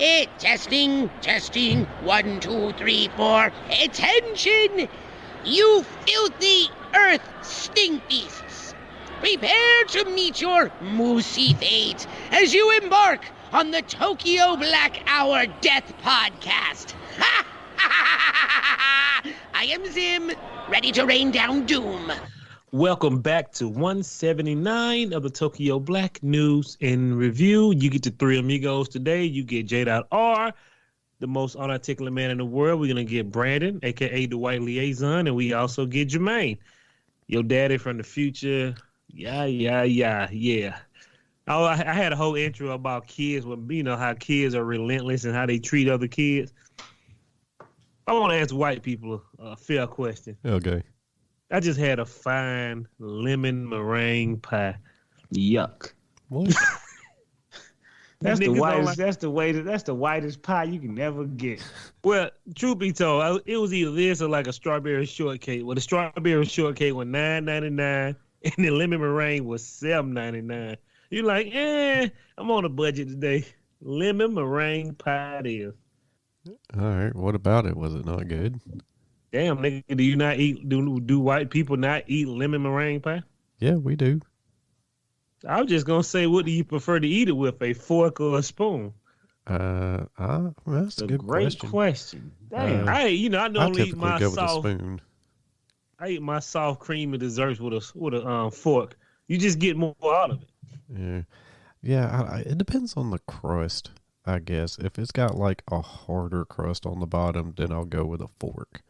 Testing, testing. 1, 2, 3, 4. Attention! You filthy earth stink beasts. Prepare to meet your moosey fate as you embark on the Tokyo Black Hour Death Podcast. Ha! I am Zim, ready to rain down doom. Welcome back to 179 of the Tokyo Black News in Review. You get the three amigos today. You get J.R., the most unarticulate man in the world. We're going to get Brandon, a.k.a. the White Liaison, and we also get Jermaine, your daddy from the future. Yeah. Oh, I had a whole intro about kids, when, you know, how kids are relentless and how they treat other kids. I want to ask white people a fair question. Okay. I just had a fine lemon meringue pie. Yuck. What? That's the whitest pie you can ever get. Well, truth be told, it was either this or like a strawberry shortcake. Well, the strawberry shortcake was $9.99 and the lemon meringue was $7.99. You're like, I'm on a budget today. Lemon meringue pie it is. All right. What about it? Was it not good? Damn, nigga, do you not eat? Do white people not eat lemon meringue pie? Yeah, we do. I was just gonna say, what do you prefer to eat it with, a fork or a spoon? That's a good great question. Damn, I normally eat my go with soft. a spoon. I eat my soft creamy desserts with a fork. You just get more out of it. Yeah. It depends on the crust, I guess. If it's got like a harder crust on the bottom, then I'll go with a fork.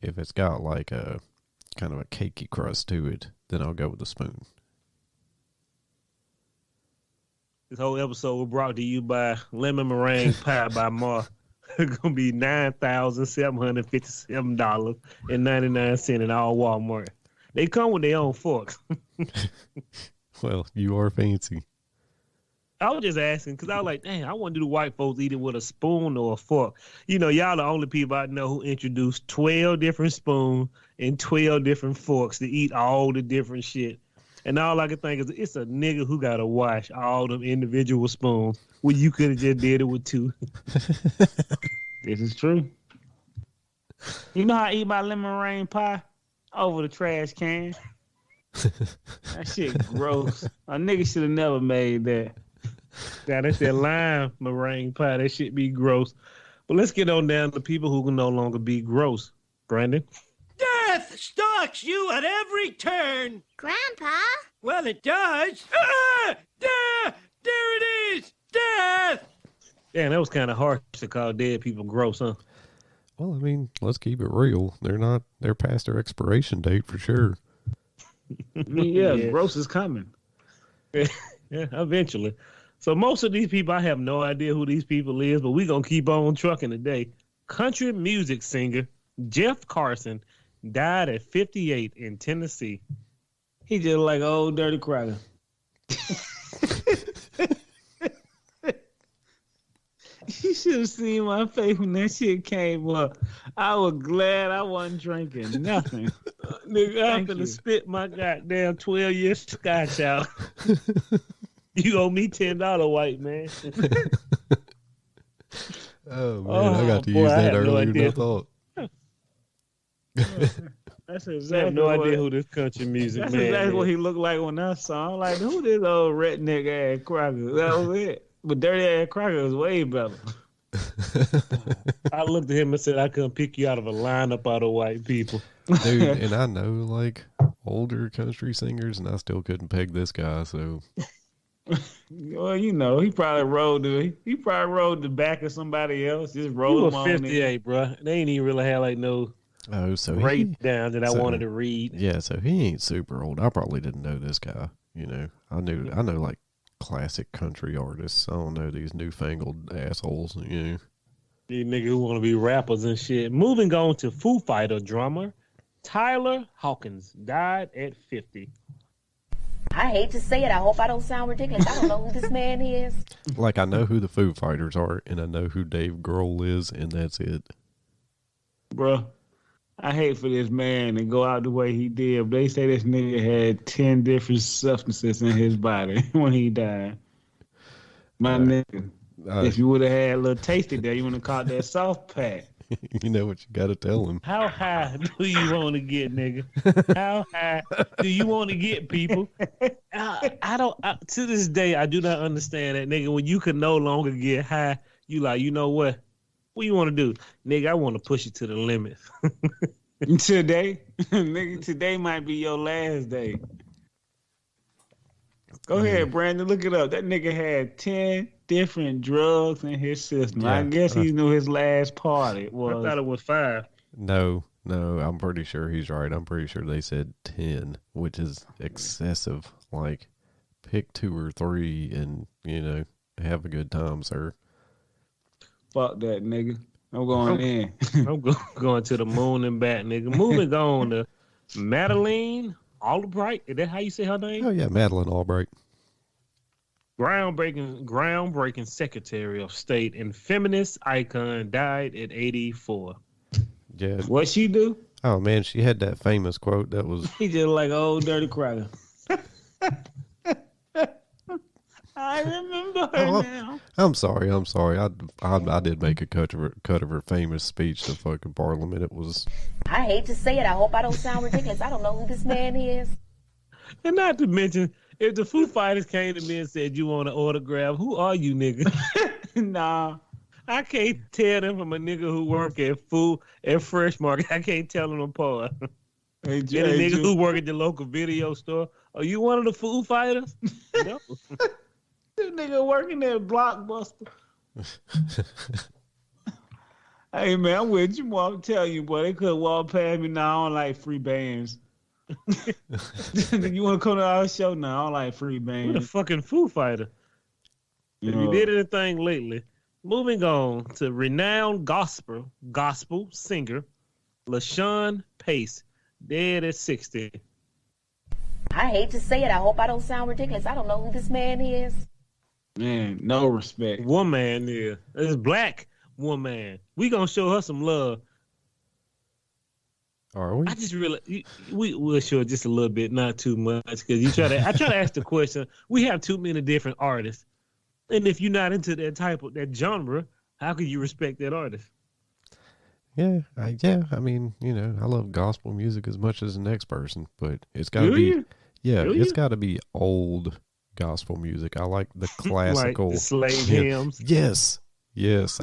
If it's got like a kind of a cakey crust to it, then I'll go with a spoon. This whole episode was brought to you by Lemon Meringue Pie by Mar. It's going to be $9,757.99 in all Walmart. They come with their own forks. Well, you are fancy. I was just asking because I was like, dang, I want to do the white folks eat it with a spoon or a fork. You know, y'all the only people I know who introduced 12 different spoons and 12 different forks to eat all the different shit. And all I can think is it's a nigga who got to wash all them individual spoons when you could have just did it with two. This is true. You know how I eat my lemon meringue pie? Over the trash can. That shit gross. A nigga should have never made that. Now, that's that lime meringue pie. That shit be gross. But let's get on down to people who can no longer be gross. Brandon? Death stalks you at every turn. Grandpa? Well, it does. Ah! There it is. Death. Damn, that was kind of harsh to call dead people gross, huh? Well, I mean, let's keep it real. They're past their expiration date for sure. I mean, yeah, gross is coming. Yeah, eventually. So most of these people, I have no idea who these people is, but we're going to keep on trucking today. Country music singer Jeff Carson died at 58 in Tennessee. He just like old dirty cracker. You should have seen my face when that shit came up. I was glad I wasn't drinking nothing. Nigga, I'm finna spit my goddamn 12-year scotch out. You owe me $10, white man. Oh, man, I got to use that earlier than I thought. That's I have no idea who this country music that's man exactly is. what he looked like when I saw him. I'm like, who this old redneck ass cracker? That was it. But dirty ass cracker was way better. I looked at him and said, I couldn't pick you out of a lineup out of white people. Dude, and I know like older country singers, and I still couldn't peg this guy, so. Well, you know, he probably rode the back of somebody else. Just rolled He him was on 58, bro. They ain't even really had like no breakdown that I wanted to read. Yeah, so he ain't super old. I probably didn't know this guy. You know, I know like classic country artists. I don't know these newfangled assholes. You know, These niggas who want to be rappers and shit. Moving on to Foo Fighter drummer Tyler Hawkins died at 50. I hate to say it. I hope I don't sound ridiculous. I don't know who this man is. like I know who the Foo Fighters are, and I know who Dave Grohl is, and that's it. Bro, I hate for this man to go out the way he did. They say this nigga had 10 different substances in his body when he died. My nigga, If you would have had a little tasty there, you would have caught that soft pack. You know what you got to tell him. How high do you want to get, nigga? How high do you want to get, people? I don't. To this day, I do not understand that, nigga. When you can no longer get high, you like, you know what? What you want to do, nigga? I want to push it to the limit. Today, nigga, today might be your last day. Go ahead, Brandon. Look it up. That nigga had 10 different drugs in his system. Yeah, I guess he knew his last party was. I thought it was 5. No, I'm pretty sure he's right. I'm pretty sure they said 10, which is excessive. Like, pick 2 or 3 and, have a good time, sir. Fuck that, nigga. I'm going in. I'm going to the moon and back, nigga. Moving on to Madeleine Albright. Is that how you say her name? Oh, yeah, Madeleine Albright. Groundbreaking Secretary of State and feminist icon, died at 84. Yeah. What she do? Oh, man, she had that famous quote that was... He just like old dirty cracker. I remember her now. I'm sorry. I did make a cut of her famous speech to fucking Parliament. It was... I hate to say it. I hope I don't sound ridiculous. I don't know who this man is. And not to mention, if the Foo Fighters came to me and said, you want an autograph, who are you, nigga? Nah. I can't tell them from a nigga who work at Fresh Market. I can't tell them apart. Hey, And a nigga who work at the local video store. Are you one of the Foo Fighters? No. This nigga working at Blockbuster. Hey, man, I'm with you, boy. I'm telling you, boy, they could walk past me now. I don't like free bands. You want to come to our show now? I don't like free bands. What a fucking Foo Fighter. If you did anything lately. Moving on to renowned gospel singer Leshon Pace, dead at 60. I hate to say it. I hope I don't sound ridiculous. I don't know who this man is. Man, no respect. Woman, yeah. It's black woman. We gonna show her some love. Are we? I just really, we'll show it just a little bit, not too much, because I try to ask the question. We have too many different artists, and if you're not into that genre, how can you respect that artist? Yeah. I mean, I love gospel music as much as the next person, but it's got to be. You? Yeah, Do it's you? got to be old gospel music. I like the classical. Like the slave hymns. Yes.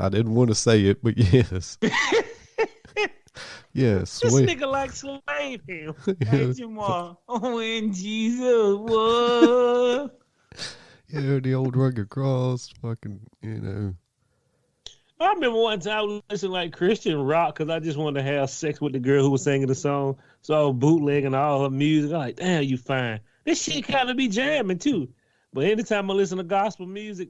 I didn't want to say it, but yes. Yes. This nigga like slave hymns. Hey, Jamal. When Jesus was. Yeah, the old rugged cross, fucking, I remember one time I was listening like Christian rock because I just wanted to have sex with the girl who was singing the song. So I was bootlegging all her music. I'm like, damn, you fine. This shit kind of be jamming too. But anytime I listen to gospel music,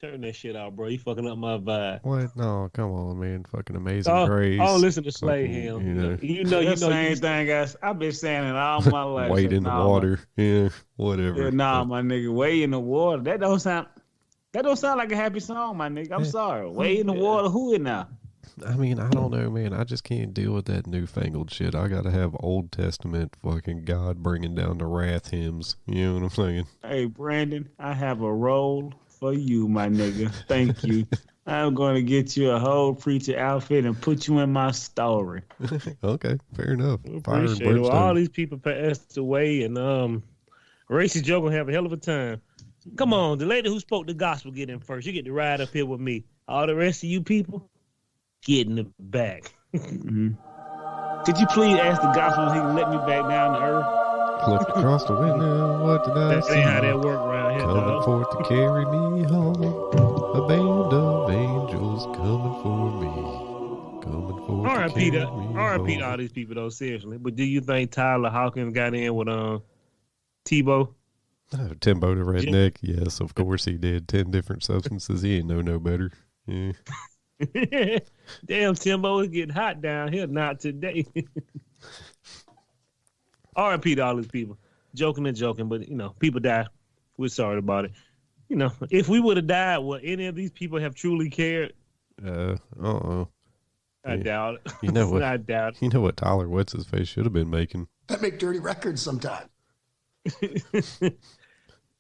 turn that shit out, bro. You fucking up my vibe. What? No, come on, man. Fucking Amazing Grace. Oh, listen to slave hymn. You know, Same thing, guys. I've been saying it all my life. Wade in the water. Yeah, whatever. Yeah, nah, my nigga. Wade in the water. That don't sound like a happy song, my nigga. I'm sorry. Wade in the water. Who it now? I mean, I don't know, man. I just can't deal with that newfangled shit. I gotta have Old Testament fucking God bringing down the wrath hymns. You know what I'm saying? Hey, Brandon, I have a role for you, my nigga. Thank you. I'm going to get you a whole preacher outfit and put you in my story. Okay, fair enough. Fire and Appreciate it. Well, brimstone. all these people passed away, and Racist Joe gonna have a hell of a time. Come on, the lady who spoke the gospel get in first. You get to ride up here with me. All the rest of you people, get in the back. Mm-hmm. Could you please ask the gospel if he can let me back down to earth? Looked across the window, what did I That see? ain't how that work around here, Coming dog. forth to carry me home. A band of angels coming for me. Coming forth to R.I.P. carry to me R.I.P. home. to all these people though, seriously. But do you think Tyler Hawkins got in with Tebow? Oh, Timbo the redneck, yes, of course he did. 10 different substances. He ain't no better. Yeah. Damn, Timbo is getting hot down here. Not today. R.I.P. to all these people. Joking, but people die. We're sorry about it. If we would have died, would any of these people have truly cared? I doubt it. You know what? I doubt You know what Tyler What's-His-Face should have been making? I make dirty records sometimes. it.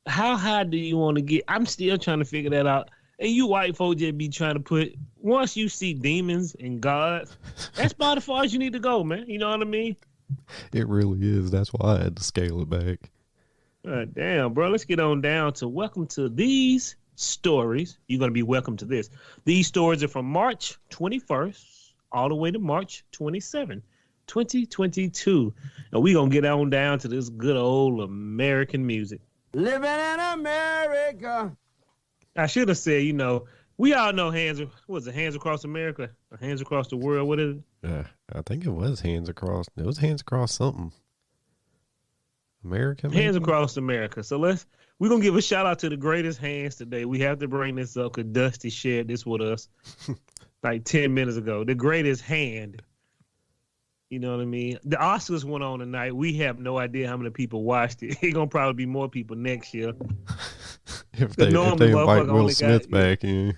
How high do you want to get? I'm still trying to figure that out. And you white folk just be trying to put, once you see demons and gods, that's about as far as you need to go, man. You know what I mean? It really is. That's why I had to scale it back. Damn, bro. Let's get on down to welcome to these stories. You're going to be welcome to this. These stories are from March 21st all the way to March 27th, 2022. And we're going to get on down to this good old American music. Living in America. I should have said, we all know Hands Across America? Or Hands Across the World? What is it? I think it was Hands Across. It was Hands Across something. America? Maybe? Hands Across America. So we're going to give a shout out to the greatest hands today. We have to bring this up because Dusty shared this with us like 10 minutes ago. The greatest hand. You know what I mean? The Oscars went on tonight. We have no idea how many people watched it. It's going to probably be more people next year. If they invite Will Smith back in.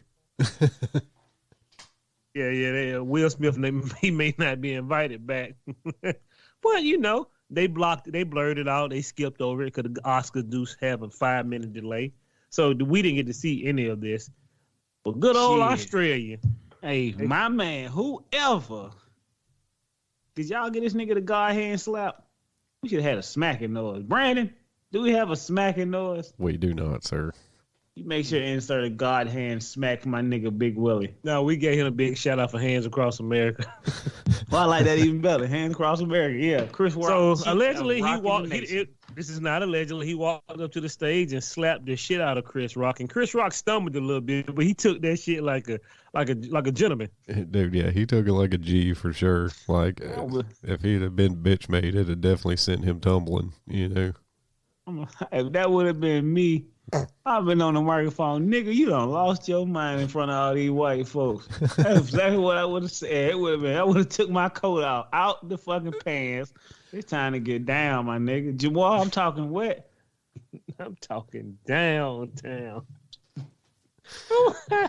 Yeah. Will Smith, he may not be invited back. But, they blurred it out. They skipped over it because the Oscars do have a 5-minute delay. So we didn't get to see any of this. But good old Australia. Hey, my man, whoever. Did y'all get this nigga the God hand slap? We should have had a smacking noise. Brandon, do we have a smacking noise? We do not, sir. You make sure to insert a God hand smack my nigga Big Willie. No, we gave him a big shout out for Hands Across America. Well, I like that even better. Hands Across America. Yeah, Chris Rock. So allegedly he walked. This is not allegedly. He walked up to the stage and slapped the shit out of Chris Rock, and Chris Rock stumbled a little bit, but he took that shit like a gentleman. Dude, yeah, he took it like a G for sure. Like if he'd have been bitch made, it'd have definitely sent him tumbling. If that would have been me, I've been on the microphone, nigga. You done lost your mind in front of all these white folks. That's exactly what I would have said. It would have been. I would have took my coat out the fucking pants. It's time to get down, my nigga. Jamal, I'm talking wet. I'm talking downtown. I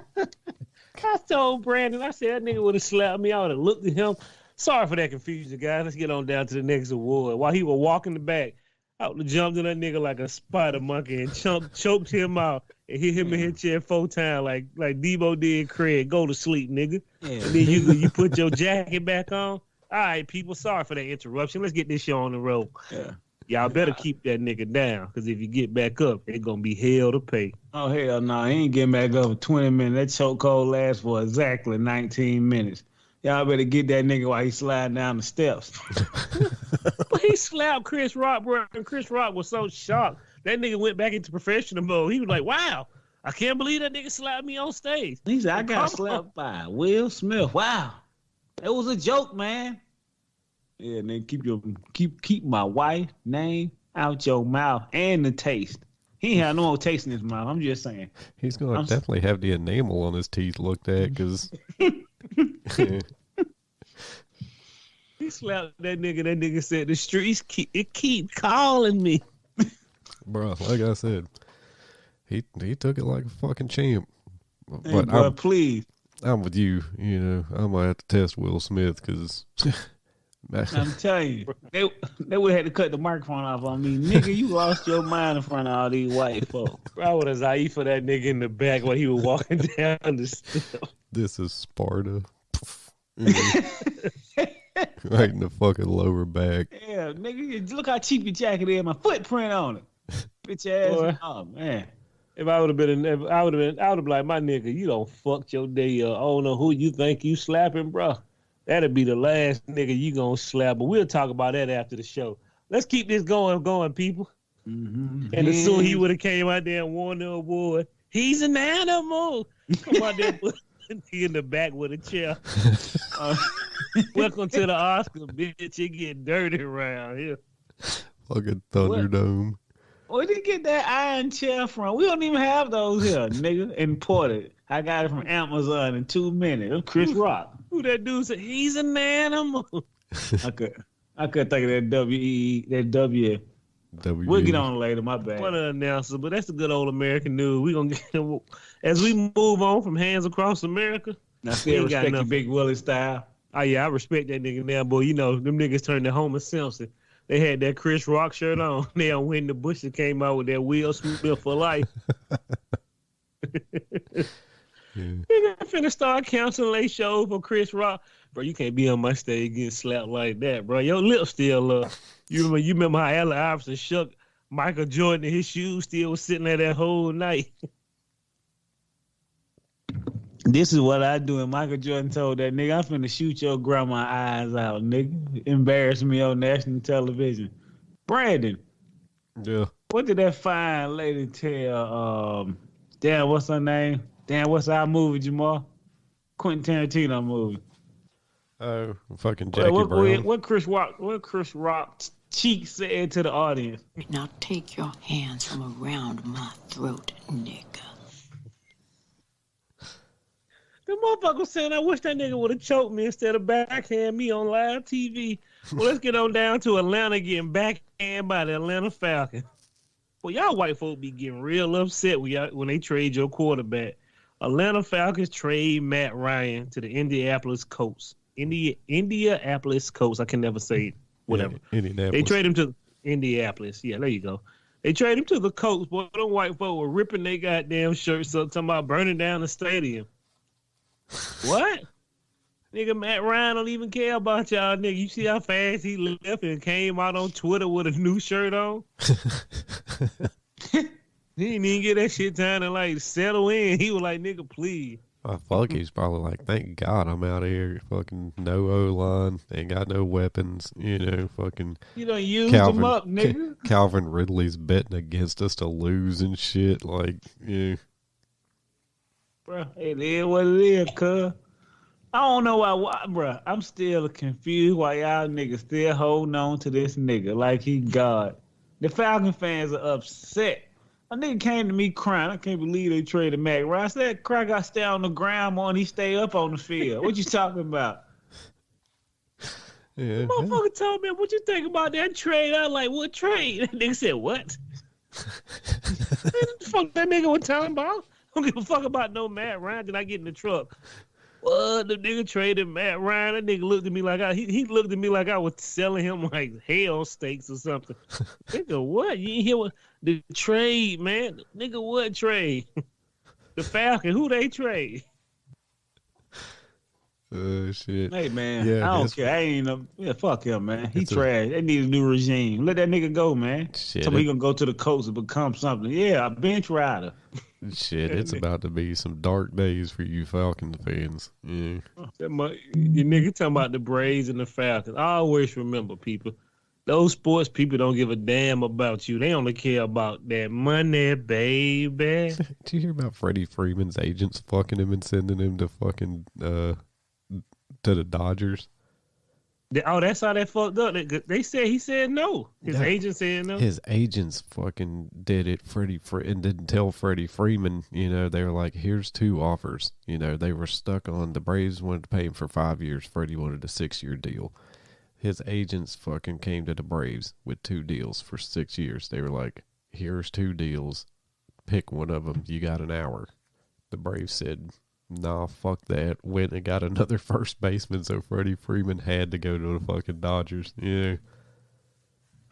told Brandon, I said that nigga would have slapped me. I would have looked at him. Sorry for that confusion, guys. Let's get on down to the next award. While he was walking the back, I would have jumped in that nigga like a spider monkey and choked him out and hit him in his chair 4 times like Debo did Craig. Go to sleep, nigga. Yeah. And then you put your jacket back on. All right, people, sorry for that interruption. Let's get this show on the road. Yeah. Y'all better keep that nigga down, because if you get back up, it's going to be hell to pay. Oh, hell no. He ain't getting back up for 20 minutes. That chokehold lasts for exactly 19 minutes. Y'all better get that nigga while he's sliding down the steps. But he slapped Chris Rock, bro, and Chris Rock was so shocked. That nigga went back into professional mode. He was like, wow, I can't believe that nigga slapped me on stage. He said, I got slapped by Will Smith. Wow. That was a joke, man. Yeah, and then keep my wife name out your mouth and the taste. He ain't had no more taste in his mouth. I'm just saying. He's going to definitely have the enamel on his teeth looked at, because... He slapped that nigga. That nigga said, the streets keep calling me. Bro, like I said, he took it like a fucking champ. Hey, bro, please. I'm with you. I'm going to have to test Will Smith, because... I'm telling you, they would have had to cut the microphone off on me. Nigga, you lost your mind in front of all these white folks. Bro, I would have Zaif for that nigga in the back while he was walking down the steps. This is Sparta. Right in the fucking lower back. Yeah, nigga, look how cheap your jacket is. My footprint on it. Bitch ass. Boy. Oh, man. If I would have been, I would have been like, my nigga, you don't fucked your day up. I don't know who you think you slapping, bro. That'll be the last nigga you gonna slap, but we'll talk about that after the show. Let's keep this going, people. Mm-hmm. And as soon he would have came out there and won the award, he's an animal. Come out there, put in the back with a chair. Welcome to the Oscar, bitch. It get dirty around here. Fucking Thunderdome. Where did you get that iron chair from? We don't even have those here, nigga. Imported. I got it from Amazon in 2 minutes. Chris Rock. Who that dude said? He's an animal. I could think of that W. We'll get on later. My bad. What an announcer, but that's the good old American news. We gonna get as we move on from Hands Across America. I still respect your Big Willie style. Oh yeah, I respect that nigga now, boy. Them niggas turned to Homer Simpson. They had that Chris Rock shirt on. Now when the Bush came out with that Will Smith for life. Nigga finna start canceling shows for Chris Rock. Bro, you can't be on my stage getting slapped like that, bro. Your lips still up. You remember how Allen Iverson shook Michael Jordan and his shoes still was sitting there that whole night. This is what I do. And Michael Jordan told that nigga, I'm finna shoot your grandma eyes out, nigga. Embarrass me on national television. Brandon. Yeah. What did that fine lady tell? Damn, what's her name? Damn, what's our movie, Jamal? Quentin Tarantino movie. Oh, fucking Jackie Brown. What Chris Rock's cheek said to the audience? Now take your hands from around my throat, nigga. The motherfucker was saying, I wish that nigga would have choked me instead of backhand me on live TV. Well, let's get on down to Atlanta getting backhand by the Atlanta Falcons. Well, y'all white folk be getting real upset when they trade your quarterback. Atlanta Falcons trade Matt Ryan to the Indianapolis Colts. Indianapolis Colts. I can never say it. Whatever. Yeah, Indianapolis. They trade him to Indianapolis. Yeah, there you go. They trade him to the Colts. Boy, them white folk were ripping their goddamn shirts up, talking about burning down the stadium. What? Nigga, Matt Ryan don't even care about y'all, nigga. You see how fast he left and came out on Twitter with a new shirt on? He didn't even get that shit time to, like, settle in. He was like, nigga, please. I fuck, he's probably like, thank God I'm out of here. Fucking no O-line. Ain't got no weapons. You know, fucking. You done used them up, nigga. Calvin Ridley's betting against us to lose and shit. Like, yeah. Bro, it is what it is, cuz. I don't know why, bro. I'm still confused why y'all niggas still holding on to this nigga like he God. The Falcon fans are upset. A nigga came to me crying. I can't believe they traded Mac Ryan. I said, crack, I stay on the ground more and he stay up on the field. What you talking about? Yeah. The motherfucker told me, what you think about that trade? I was like, what trade? That nigga said, what? What the fuck that nigga was talking about? I don't give a fuck about no Matt Ryan. Did I get in the truck? What? The nigga traded Matt Ryan. That nigga looked at me like he looked at me like I was selling him like hell steaks or something. Nigga, what? You ain't hear what the trade, man? Nigga, what trade? The Falcon. Who they trade? Shit. Hey, man, Yeah, I don't care. I ain't fuck him, man. He trash. They need a new regime. Let that nigga go, man. Shit. Somebody gonna go to the coast and become something. Yeah, a bench rider. Shit, it's about to be some dark days for you Falcons fans. Yeah. You nigga talking about the Braves and the Falcons. I always remember, people. Those sports people don't give a damn about you. They only care about that money, baby. Did you hear about Freddie Freeman's agents fucking him and sending him to fucking to the Dodgers? Oh, that's how that fucked up. They said he said no. His agent said no. His agents fucking did it. And didn't tell Freddie Freeman. You know, they were like, "Here's 2 offers." You know, they were stuck on the Braves wanted to pay him for 5 years. Freddie wanted a 6-year deal. His agents fucking came to the Braves with 2 deals for 6 years. They were like, "Here's 2 deals. Pick one of them. You got an hour." The Braves said, "Nah, fuck that." Went and got another first baseman, so Freddie Freeman had to go to the fucking Dodgers. Yeah.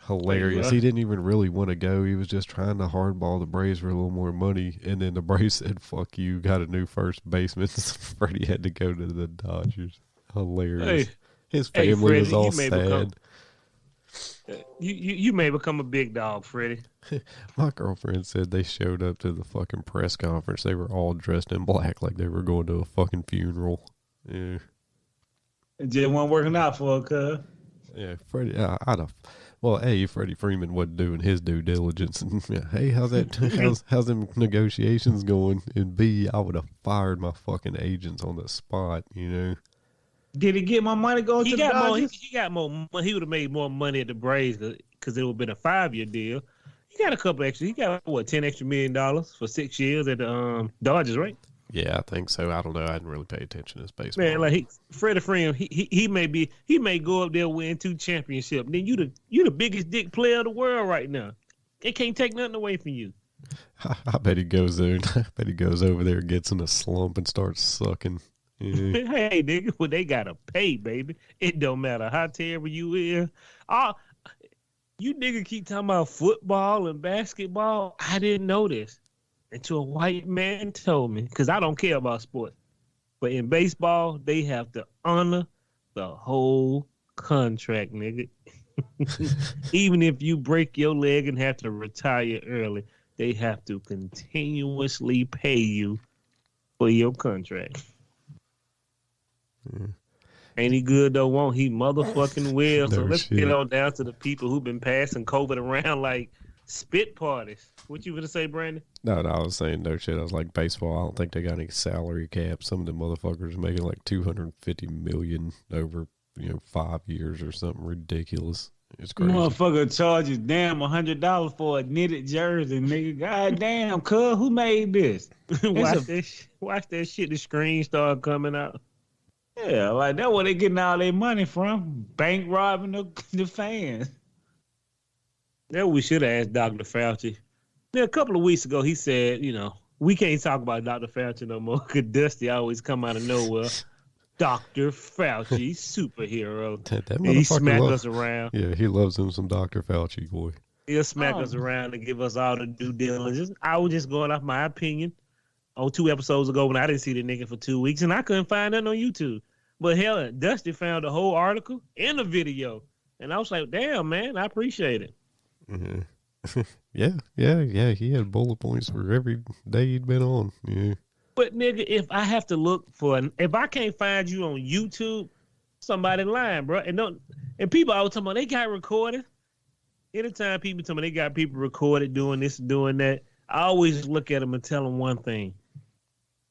Hilarious. He didn't even really want to go. He was just trying to hardball the Braves for a little more money, and then the Braves said, "Fuck you, got a new first baseman." Freddie had to go to the Dodgers. Hilarious. His family Freddie, was all sad. You may become a big dog, Freddie. My girlfriend said they showed up to the fucking press conference. They were all dressed in black like they were going to a fucking funeral. Yeah. It just wasn't working out for her, cuz. Yeah, Freddie. Freddie Freeman wasn't doing his due diligence. And, hey, how's them negotiations going? And B, I would have fired my fucking agents on the spot. You know. Did he get my money going to the Dodgers? He got more money. He would have made more money at the Braves because it would have been a 5-year deal. He got a couple extra. He got, $10 extra million for 6 years at the Dodgers, right? Yeah, I think so. I don't know. I didn't really pay attention to his baseball. Man, like Freddie Freeman, he may go up there win 2 championships. Then you the biggest dick player of the world right now. They can't take nothing away from you. I bet he goes there. I bet he goes over there, gets in a slump, and starts sucking. Yeah. Hey, nigga, well, they gotta pay, baby. It don't matter how terrible you is. You nigga keep talking about football and basketball. I didn't know this. until a white man told me, because I don't care about sports, but in baseball, they have to honor the whole contract, nigga. Even if you break your leg and have to retire early, they have to continuously pay you for your contract. Ain't he good though? Won't he motherfucking will? So let's get on down to the people who've been passing COVID around like spit parties. What you gonna say, Brandon? No, I was saying no shit. I was like, baseball, I don't think they got any salary cap. Some of the motherfuckers are making like $250 million over 5 years or something ridiculous. It's crazy. Motherfucker charges damn $100 for a knitted jersey, nigga. Goddamn, cuz, who made this? Watch that shit. The screen start coming out. Yeah, like that's where they getting all their money from. Bank robbing the fans. That we should have asked Dr. Fauci. Then a couple of weeks ago, he said, we can't talk about Dr. Fauci no more because Dusty always come out of nowhere. Dr. Fauci, superhero. He smack us around. Yeah, he loves him some Dr. Fauci, boy. He'll smack us around and give us all the due diligence. I was just going off my opinion on 2 episodes ago when I didn't see the nigga for 2 weeks, and I couldn't find nothing on YouTube. But hell, Dusty found the whole article and the video. And I was like, damn, man, I appreciate it. Mm-hmm. Yeah. He had bullet points for every day he'd been on. Yeah. But nigga, if I have to look if I can't find you on YouTube, somebody lying, bro. And people always talking about they got recorded. Anytime people tell me they got people recorded doing this and doing that, I always look at them and tell them one thing.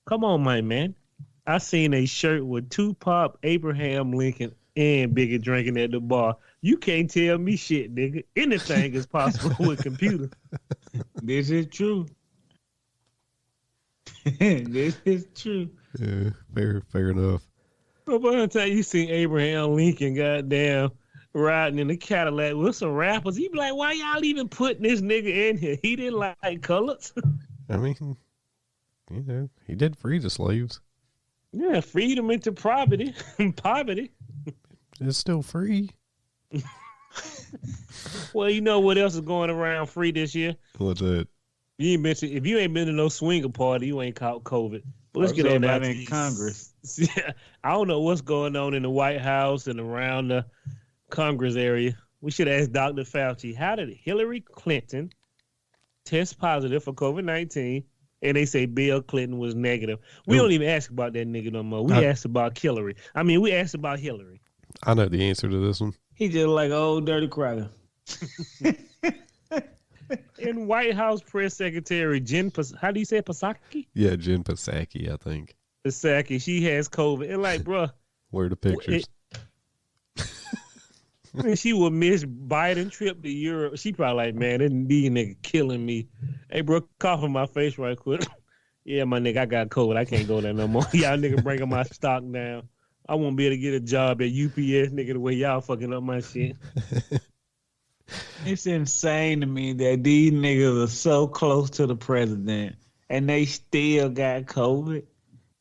Come on, my man. I seen a shirt with Tupac, Abraham Lincoln, and Biggie drinking at the bar. You can't tell me shit, nigga. Anything is possible with computer. This is true. This is true. Yeah, fair enough. But by the time you see Abraham Lincoln, goddamn, riding in the Cadillac with some rappers, he be like, why y'all even putting this nigga in here? He didn't like colors. I mean, he did free the slaves. Yeah, freedom into poverty. Poverty. It's still free. Well, you know what else is going around free this year? What's that? If you ain't been to no swinger party, you ain't caught COVID. But let's get on down in Congress. I don't know what's going on in the White House and around the Congress area. We should ask Dr. Fauci, how did Hillary Clinton test positive for COVID-19 and they say Bill Clinton was negative? We don't even ask about that nigga no more. We asked about Killary. We asked about Hillary. I know the answer to this one. He just like an old dirty cracker. And White House Press Secretary Jen, how do you say it, Psaki? Yeah, Jen Psaki, I think. Psaki, she has COVID. And like, bruh. Where are the pictures? She will miss Biden trip to Europe. She probably like, man, these nigga killing me. Hey, bro, cough on my face right quick. Yeah, my nigga, I got COVID. I can't go there no more. Y'all nigga bringing my stock down. I won't be able to get a job at UPS, nigga, the way y'all fucking up my shit. It's insane to me that these niggas are so close to the president and they still got COVID.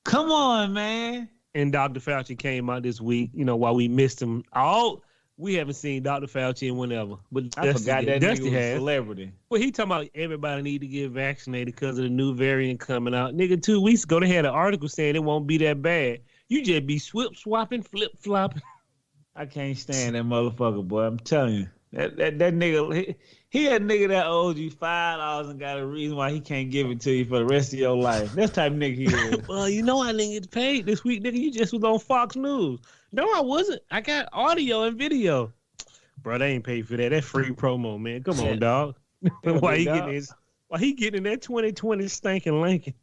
Come on, man. And Dr. Fauci came out this week, while we missed him. We haven't seen Dr. Fauci in whenever. But I forgot that Dusty nigga was has. a celebrity. Well, he talking about everybody need to get vaccinated because of the new variant coming out. Nigga, 2 weeks ago, they had an article saying it won't be that bad. You just be swip-swapping, flip-flopping. I can't stand that motherfucker, boy. I'm telling you. That nigga, he a nigga that owes you $5 and got a reason why he can't give it to you for the rest of your life. That's the type of nigga he is. Well, I didn't get paid this week, nigga. You just was on Fox News. No, I wasn't. I got audio and video. Bro, they ain't paid for that. That's free promo, man. Come on, dog. Why he getting in that 2020 stinking Lincoln?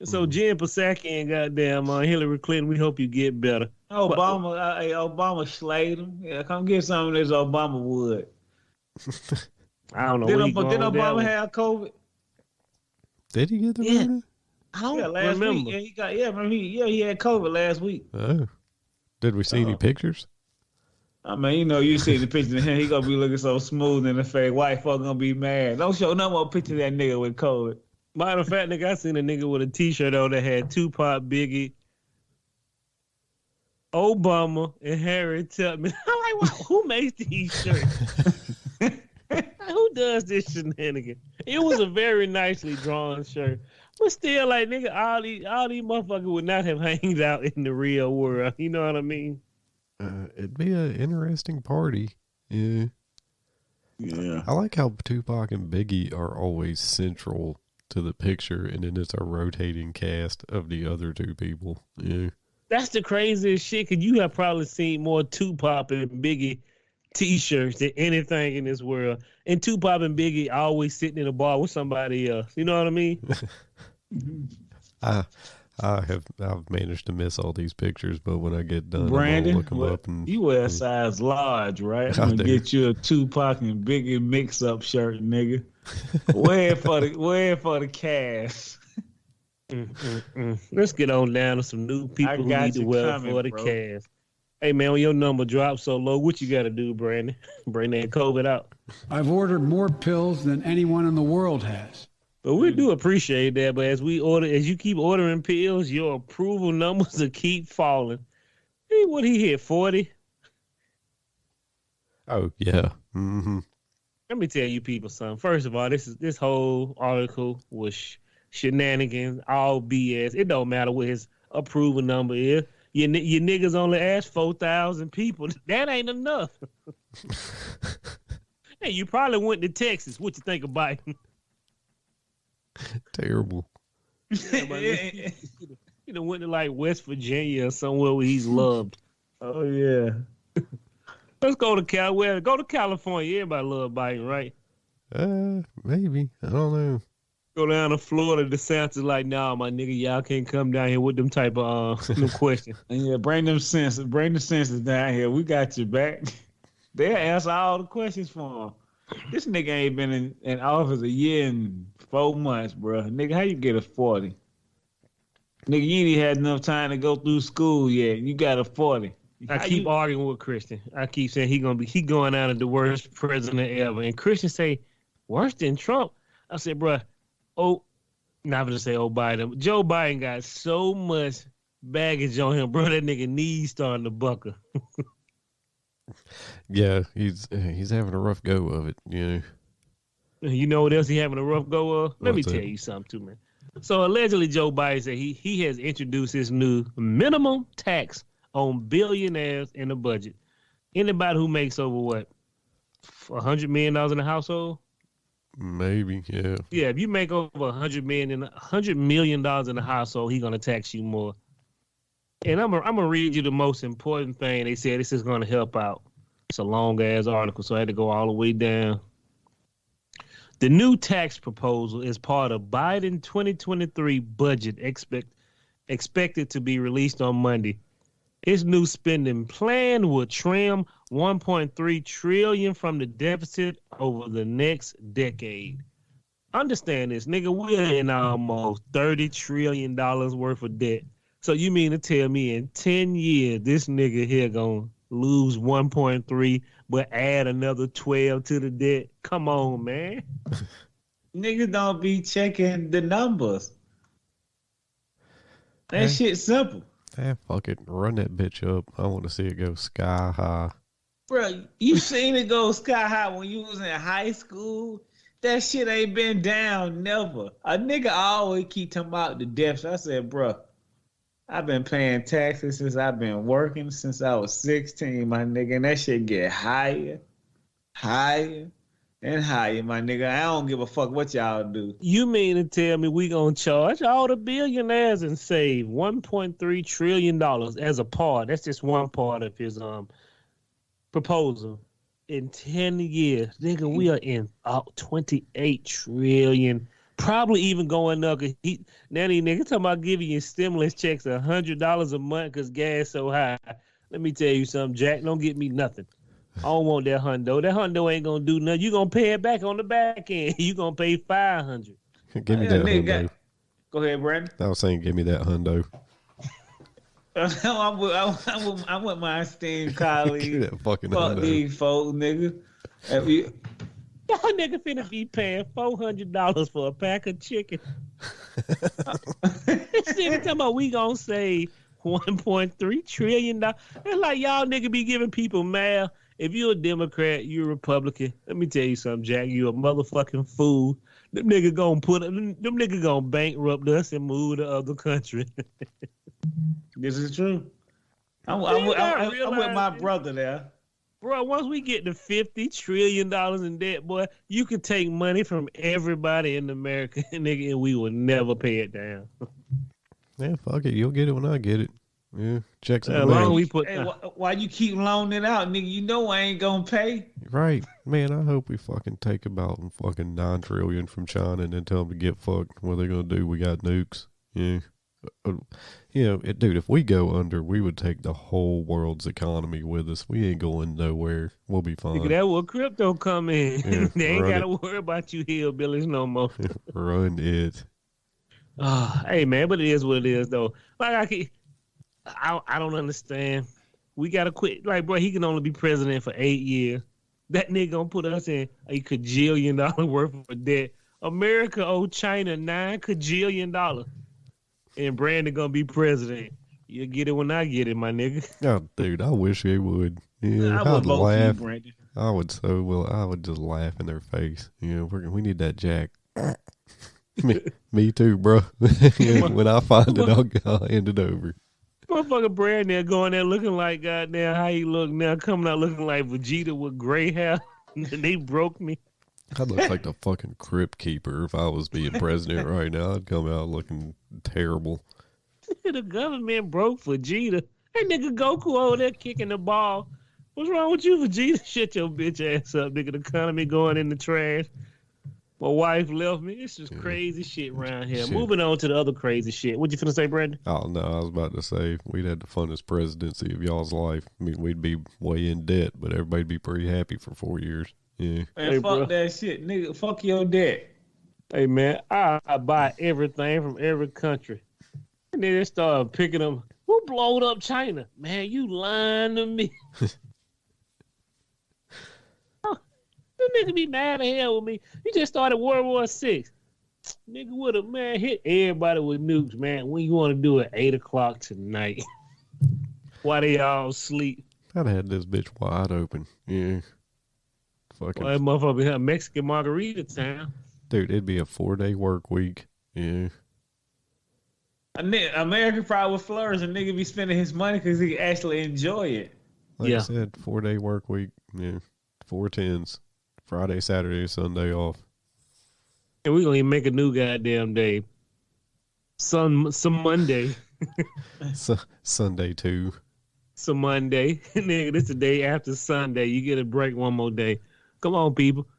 So Jen Psaki and goddamn Hillary Clinton, we hope you get better. Obama slayed him. Yeah, come get some of this Obama wood. I don't know. Did Obama have COVID? Did he get the Rona? I don't remember. Week. He had COVID last week. Oh. Did we see any pictures? You see the picture of him. He gonna be looking so smooth in the face. White folk gonna be mad. Don't show no more picture of that nigga with COVID. Matter of fact, nigga, I seen a nigga with a T-shirt on that had Tupac, Biggie, Obama, and Harry Tubman. I'm like, who makes these shirts? Who does this shenanigan? It was a very nicely drawn shirt. But still, like, nigga, all these motherfuckers would not have hanged out in the real world. You know what I mean? It'd be an interesting party. Yeah. Yeah. I like how Tupac and Biggie are always central to the picture, and then it's a rotating cast of the other two people. Yeah. That's the craziest shit, because you have probably seen more Tupac and Biggie T-shirts than anything in this world. And Tupac and Biggie always sitting in a bar with somebody else. You know what I mean? I've managed to miss all these pictures, but when I get done, Brandon, I'll look them up. And you wear a size large, right? I'm gonna get you a Tupac and Biggie mix-up shirt, nigga. Wear it for the cast. Let's get on down to some new people who need to wear for the cast. Hey, man, when your number drops so low, what you got to do, Brandon? Bring that COVID out. I've ordered more pills than anyone in the world has. But we do appreciate that. But as you keep ordering pills, your approval numbers will keep falling. Hey, what he hit, 40? Oh, yeah. Mm-hmm. Let me tell you people something. First of all, this whole article was shenanigans, all BS. It don't matter what his approval number is. Your niggas only asked 4,000 people. That ain't enough. Hey, you probably went to Texas. What you think of Biden? Terrible. You know, went to like West Virginia or somewhere where he's loved. Oh yeah. Let's go to California. Everybody love Biden, right? Maybe. I don't know. Go down to Florida. DeSantis like, nah, my nigga, y'all can't come down here with them type of no questions. And yeah, bring the senses down here. We got your back. They'll answer all the questions for him. This nigga ain't been in office a year and 4 months, bro. Nigga, how you get a 40? Nigga, you ain't even had enough time to go through school yet. You got a 40. I keep arguing with Christian. I keep saying he going out as the worst president ever. And Christian say, worse than Trump? I said, bro, not gonna say Biden. Joe Biden got so much baggage on him, bro. That nigga knees starting to buckle. Yeah, he's having a rough go of it, you know. You know what else he having a rough go of? Let me What's tell you something too, man. So allegedly Joe Biden said he has introduced his new minimum tax on billionaires in the budget. Anybody who makes over what, $100 million in a household? Maybe, yeah. Yeah, if you make over $100 million in a household, he's gonna tax you more. And I'm gonna read you the most important thing. They said this is gonna help out. It's a long ass article, so I had to go all the way down. The new tax proposal is part of Biden 2023 budget expected to be released on Monday. His new spending plan will trim $1.3 trillion from the deficit over the next decade. Understand this, nigga, we're in almost $30 trillion worth of debt. So you mean to tell me in 10 years, this nigga here gonna lose 1.3, but add another 12 to the debt? Come on, man. Niggas don't be checking the numbers. That shit simple. Fuck it. Run that bitch up. I want to see it go sky high. Bro, you seen it go sky high when you was in high school? That shit ain't been down, never. A nigga always keep talking about the deficit. I said, bro, I've been paying taxes since I've been working since I was 16, my nigga. And that shit get higher, and higher, my nigga. I don't give a fuck what y'all do. You mean to tell me we gonna charge all the billionaires and save $1.3 trillion as a part? That's just one part of his proposal. In 10 years, nigga, we are in 28 trillion. Probably even going up. Now these niggas talking about giving you stimulus checks $100 a month because gas so high. Let me tell you something, Jack. Don't get me nothing. I don't want that hundo. That hundo ain't gonna do nothing. You gonna pay it back on the back end. You gonna pay $500. Give me that hundo. Go ahead, Brandon. I was saying, give me that hundo. I'm with my esteemed colleague. Give me that fucking fuck hundo. These folks, nigga. Y'all nigga finna be paying $400 for a pack of chicken. See, every time we gonna save $1.3 trillion. It's like y'all nigga be giving people mail If you're a Democrat, you're a Republican. Let me tell you something, Jack. You a motherfucking fool. Them niggas gonna bankrupt us and move to other country. This is true. I'm with my brother there. Bro, once we get to $50 trillion in debt, boy, you can take money from everybody in America, nigga, and we will never pay it down. Yeah, fuck it. You'll get it when I get it. Yeah, checks in the long mail. we put. Why you keep loaning it out, nigga? You know I ain't gonna pay. Right, man. I hope we fucking take about fucking $9 trillion from China and then tell them to get fucked. What are they gonna do? We got nukes. Yeah. Dude, if we go under, we would take the whole world's economy with us. We ain't going nowhere. We'll be fine. Nigga, that's where crypto come in. Yeah, they ain't got to it. worry about you hillbillies no more. Run it. Hey, man, but it is what it is, though. Like, I don't understand. We got to quit. Like, bro, he can only be president for 8 years. That nigga gonna put us in a $1 kajillion worth of debt. America owe China $9 kajillion. And Brandon gonna be president. You'll get it when I get it, my nigga. Oh, dude, I wish they would. Yeah, I would vote laugh. for you, Brandon. I would so well. I would just laugh in their face. We need that Jack. me too, bro. When I find it, I'll hand it over. Motherfucker Brandon going there looking like goddamn how he look now, coming out looking like Vegeta with gray hair. And they broke me. I'd look like the fucking crypt keeper if I was being president right now. I'd come out looking terrible. The government broke Vegeta. Hey, nigga, Goku over there kicking the ball. What's wrong with you, Vegeta? Shut your bitch ass up, nigga. The economy going in the trash. My wife left me. It's just crazy shit around here. Shit. Moving on to the other crazy shit. What you finna say, Brandon? Oh, no, I was about to say, we'd had the funnest presidency of y'all's life. I mean, we'd be way in debt, but everybody'd be pretty happy for 4 years. Yeah. Man, Hey, fuck bro. that shit, nigga. Fuck your debt. Hey, man, I buy everything from every country. And then they started picking them. Who blowed up China? Man, you lying to me. That nigga be mad as hell with me. You just started World War VI. Nigga would have, man, hit everybody with nukes, man. When you want to do it, 8 o'clock tonight. Why they all sleep? I'd had this bitch wide open. Yeah. Fucking. Well, that motherfucker be Mexican margarita town. Dude, it'd be a 4-day work week. Yeah. America probably would flourish and nigga be spending his money because he actually enjoy it. Like Yeah. I said, 4-day work week. Yeah. 4 10s. Friday, Saturday, Sunday off. And we're going to make a new goddamn day. Some Monday. Sunday too. Some Monday. Nigga, this is the day after Sunday. You get a break one more day. Come on, people.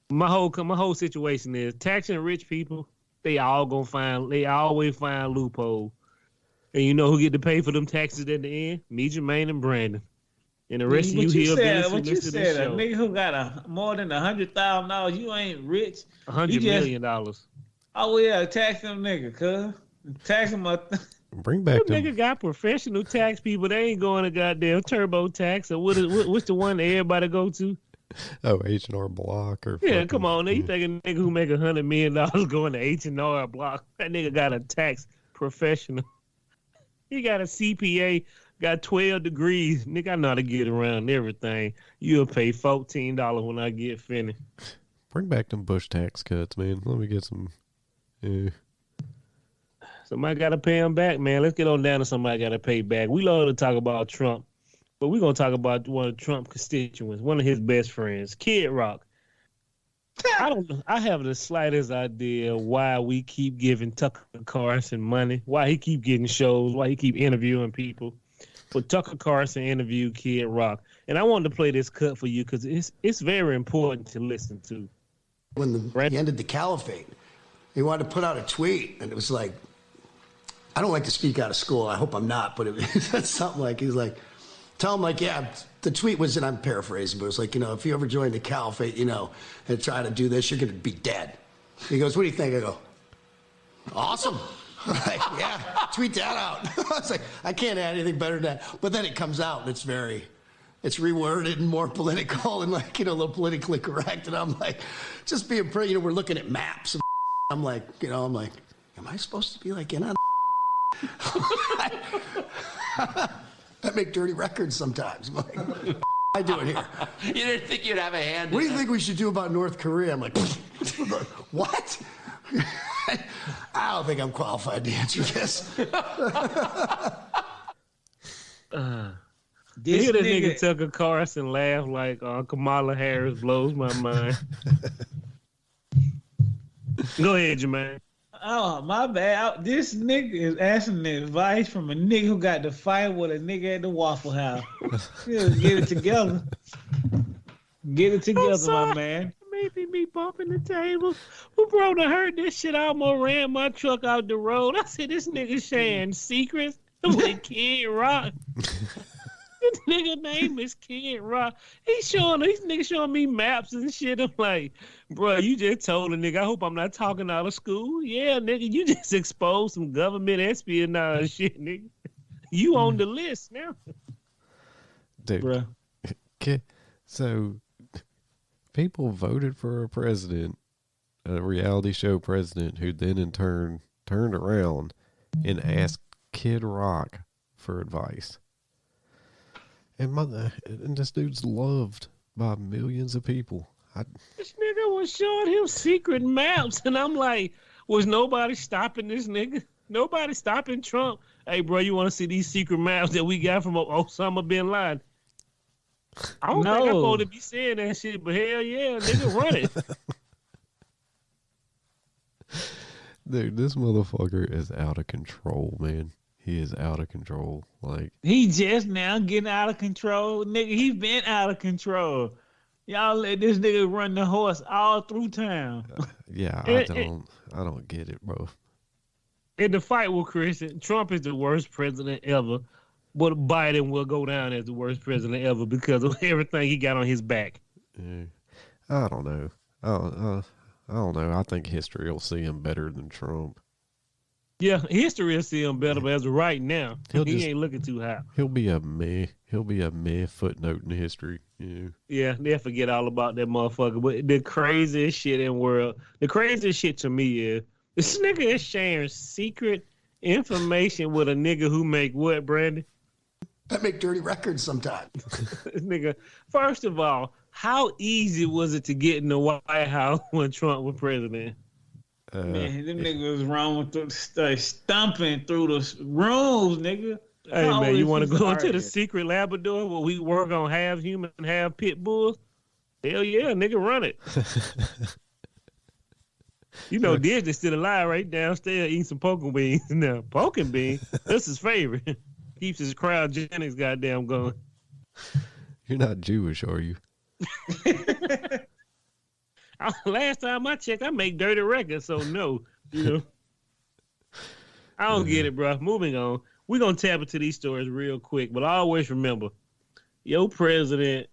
My whole situation is taxing rich people. They always find loophole. And you know who get to pay for them taxes at the end? Me, Jermaine, and Brandon. And the rest of you hillbillies who What you listen to this said, a show. nigga who got more than $100,000, you ain't rich. $100 million. Oh yeah, tax them nigga, cuz. Tax them up. Bring back Them them. nigga got professional tax people. They ain't going to goddamn TurboTax or what's the one that everybody go to? Oh, H&R Block or Yeah, fucking- come on. Now you think a nigga who make $100 million going to H&R Block? That nigga got a tax professional. He got a CPA, got 12 degrees. Nigga, I know how to get around everything. You'll pay $14 when I get finished. Bring back them Bush tax cuts, man. Let me get some. Yeah. Somebody got to pay him back, man. Let's get on down to somebody got to pay back. We love to talk about Trump, but we're going to talk about one of Trump's constituents, one of his best friends, Kid Rock. I don't know. I have the slightest idea why we keep giving Tucker Carson money, why he keep getting shows, why he keep interviewing people. But Tucker Carson interviewed Kid Rock. And I wanted to play this cut for you because it's very important to listen to. When he ended the caliphate, he wanted to put out a tweet, and it was like, I don't like to speak out of school. I hope I'm not, but it was something like, he's like, tell him like, yeah, the tweet was, and I'm paraphrasing, but it was like, if you ever join the caliphate, and try to do this, you're going to be dead. He goes, what do you think? I go, awesome. Like, yeah, tweet that out. I was like, I can't add anything better than that. But then it comes out, and it's reworded and more political and like, a little politically correct. And I'm like, just being pretty, we're looking at maps. And I'm like, am I supposed to be like in on I make dirty records sometimes. I'm like, I doing here? You didn't think you'd have a hand What do in you that? think we should do about North Korea? I'm like, what? I don't think I'm qualified to answer this. Hear the nigga Tucker Carson laugh like Kamala Harris blows my mind. Go ahead, Jermaine. Oh, my bad. This nigga is asking advice from a nigga who got to fight with a nigga at the Waffle House. Get it together. Get it together, my man. Maybe me bumping the table. Who bro done heard this shit? I almost ran my truck out the road. I said, this nigga sharing secrets with Kid Rock. This nigga name is Kid Rock. These niggas showing me maps and shit. I'm like, bro, you just told a nigga, I hope I'm not talking out of school. Yeah, nigga, you just exposed some government espionage shit, nigga. You on the list now. Dude, Bro. So people voted for a president, a reality show president, who then in turn turned around and asked Kid Rock for advice. And this dude's loved by millions of people. This nigga was showing him secret maps, and I'm like, was nobody stopping this nigga? Nobody stopping Trump? Hey, bro, you want to see these secret maps that we got from Osama bin Laden? I don't think I'm supposed to be saying that shit, but hell yeah, nigga, run it. Dude, this motherfucker is out of control, man. He is out of control. Like, he just now getting out of control. Nigga, he been out of control. Y'all let this nigga run the horse all through town. Yeah, I don't get it, bro. In the fight with Christian, Trump is the worst president ever, but Biden will go down as the worst president ever because of everything he got on his back. Yeah. I don't know. I don't know. I think history will see him better than Trump. Yeah, history will see him better, but as of right now, he ain't looking too high. He'll be a meh footnote in history. Yeah. Yeah, they'll forget all about that motherfucker. But the craziest shit in the world, the craziest shit to me is this nigga is sharing secret information with a nigga who make what, Brandon? I make dirty records sometimes. This nigga, first of all, how easy was it to get in the White House when Trump was president? Man, them niggas was wrong with stomping through the rooms, nigga. Hey, man, you want to go into the secret laboratory where we work on half human, half pit bulls? Hell yeah, nigga, run it. You know, Disney's still alive right downstairs eating some poking beans now. Poking beans? That's his favorite. Keeps his cryogenics goddamn going. You're not Jewish, are you? Last time I checked, I make dirty records, so no. You know, I don't get it, bro. Moving on. We're going to tap into these stories real quick, but I always remember, your president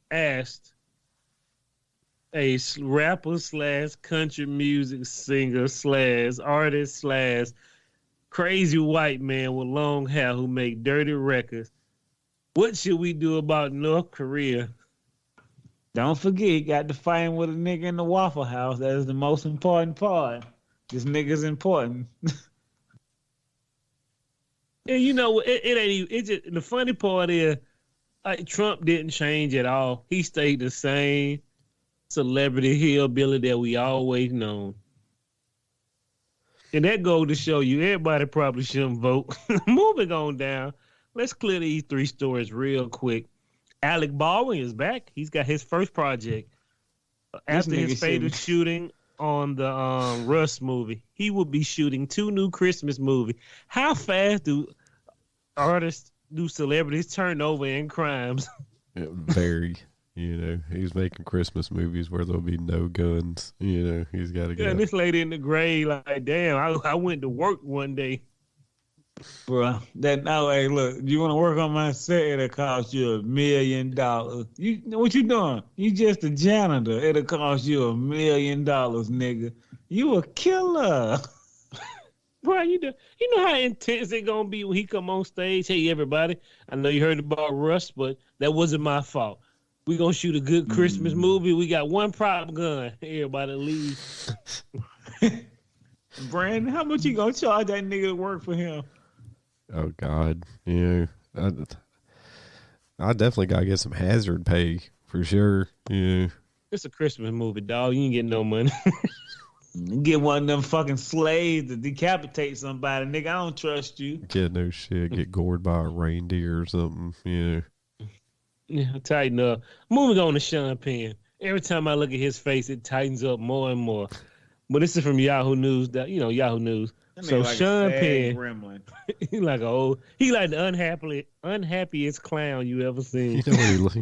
asked a rapper / country music singer / artist / crazy white man with long hair who make dirty records, what should we do about North Korea? Don't forget, he got to fight with a nigga in the Waffle House. That is the most important part. This nigga's important. And you know, it ain't even, it just, the funny part is, like, Trump didn't change at all. He stayed the same celebrity hillbilly that we always known. And that goes to show you, everybody probably shouldn't vote. Moving on down, let's clear these three stories real quick. Alec Baldwin is back. He's got his first project. After his fatal shooting on the Russ movie, he will be shooting 2 new Christmas movies. How fast do celebrities turn over in crimes? Very. You know, he's making Christmas movies where there'll be no guns. You know, he's got to go. Yeah, and this lady in the grave, like, damn, I went to work one day. Bro, hey, look, you want to work on my set? It'll cost you $1 million. What you doing? You just a janitor. It'll cost you $1 million, nigga. You a killer. Bro, you know how intense it gonna be when he come on stage? Hey, everybody, I know you heard about Russ, but that wasn't my fault. We gonna shoot a good Christmas movie. We got one prop gun. Everybody leave. Brandon, how much you gonna charge that nigga to work for him? Oh God, you know, I definitely gotta get some hazard pay for sure. Yeah. It's a Christmas movie, dog. You ain't getting no money. Get one of them fucking slaves to decapitate somebody, nigga. I don't trust you. Get no shit. Get gored by a reindeer or something. Yeah. Yeah, tighten up. Moving on to Sean Penn. Every time I look at his face, it tightens up more and more. But this is from Yahoo News. Yahoo News. So like Sean Penn, gremlin. he like the unhappiest clown you ever seen. You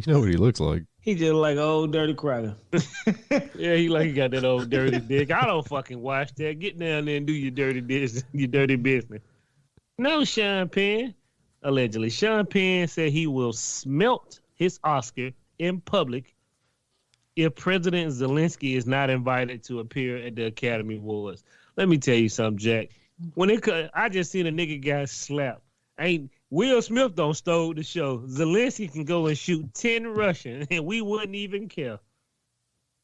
know what he looks like. He just like old dirty cracker. Yeah, he got that old dirty dick. I don't fucking watch that. Get down there and do your dirty business. No, Sean Penn. Allegedly, Sean Penn said he will smelt his Oscar in public if President Zelensky is not invited to appear at the Academy Awards. Let me tell you something, Jack. I just seen a nigga got slapped. Will Smith don't stole the show. Zelensky can go and shoot 10 Russians, and we wouldn't even care.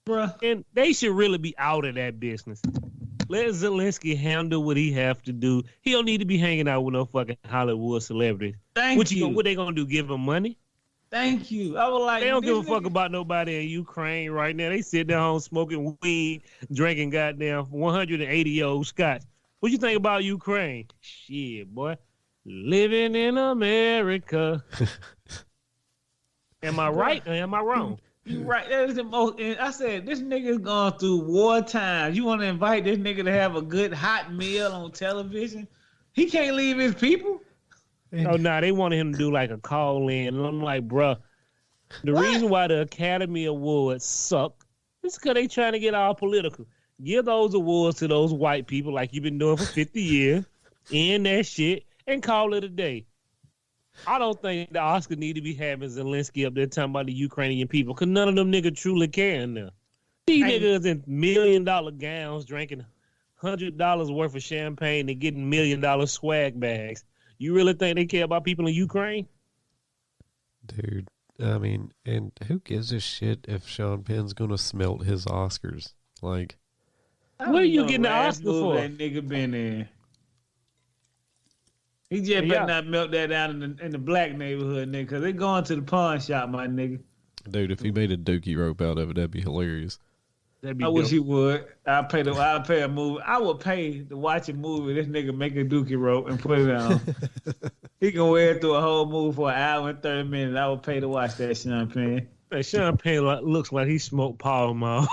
Bruh. And they should really be out of that business. Let Zelensky handle what he have to do. He don't need to be hanging out with no fucking Hollywood celebrities. What they gonna do? Give him money? Thank you. I was like, they don't give a fuck about nobody in Ukraine right now. They sit down smoking weed, drinking goddamn 180-year-old scotch. What you think about Ukraine? Shit, boy. Living in America. Am I right or am I wrong? You right. That is the most. And I said, this nigga's going through war times. You want to invite this nigga to have a good hot meal on television? He can't leave his people. Oh, no, they wanted him to do like a call in. And I'm like, bruh, the reason why the Academy Awards suck is because they trying to get all political. Give those awards to those white people like you've been doing for 50 years. End that shit and call it a day. I don't think the Oscar need to be having Zelensky up there talking about the Ukrainian people because none of them niggas truly care in there. These niggas in $1 million gowns drinking $100 worth of champagne and getting $1 million swag bags. You really think they care about people in Ukraine? Dude, I mean, and who gives a shit if Sean Penn's gonna smelt his Oscars? Like, what are you getting the Oscar for? That nigga been there. He just better not melt that down in the black neighborhood, nigga, because they going to the pawn shop, my nigga. Dude, if he made a dookie rope out of it, that'd be hilarious. I wish he would. I'd pay a movie. I would pay to watch a movie. This nigga make a dookie rope and put it on. He can wear it through a whole movie for an hour and 30 minutes. I would pay to watch that, Sean Penn. Hey, Sean Penn looks like he smoked Pall Mall.